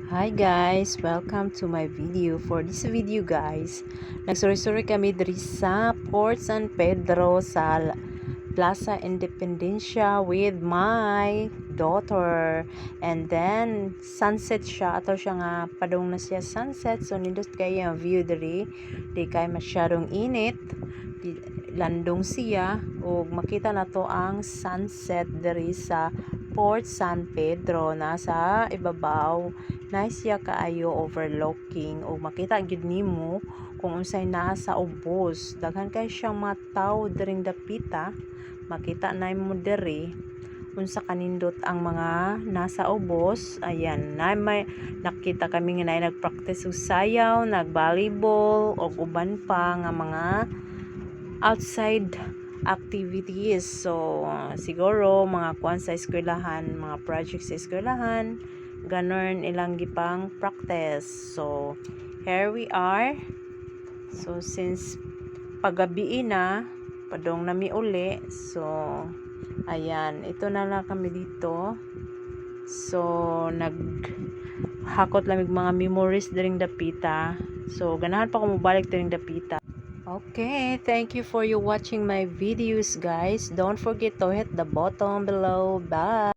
Hi guys, welcome to my video. For this video guys, nagsuri-suri kami diri sa Port San Pedro sa Plaza Independencia with my daughter. And then sunset siya, ato siya nga padung na siya sunset. So nindot kay ang view diri, di kay masyadong init. Landong siya ug makita nato ang sunset diri sa Port San Pedro. Nasa ibabaw nice siya kaayo overlooking ug makita gyud nimo kung unsay naa sa ubos. Daghan kay siyang mataw diring dapita, makita na mo diri unsa kanindot ang mga nasa ubos. Ayan, na may nakita kami nga nagpractice og sayaw, nag-volleyball ug uban pa nga mga outside activities. So siguro mga kuan sa eskwelahan, mga project sa eskwelahan, ganon ilang gipang practice. So here we are. So since pagabi na padong nami uli, so ayan, ito na lang kami dito. So naghakot lamig mga memories diring dapita. So ganahan pa ko mobalik diring dapita. Okay, thank you for you watching my videos guys. Don't forget to hit the button below. Bye.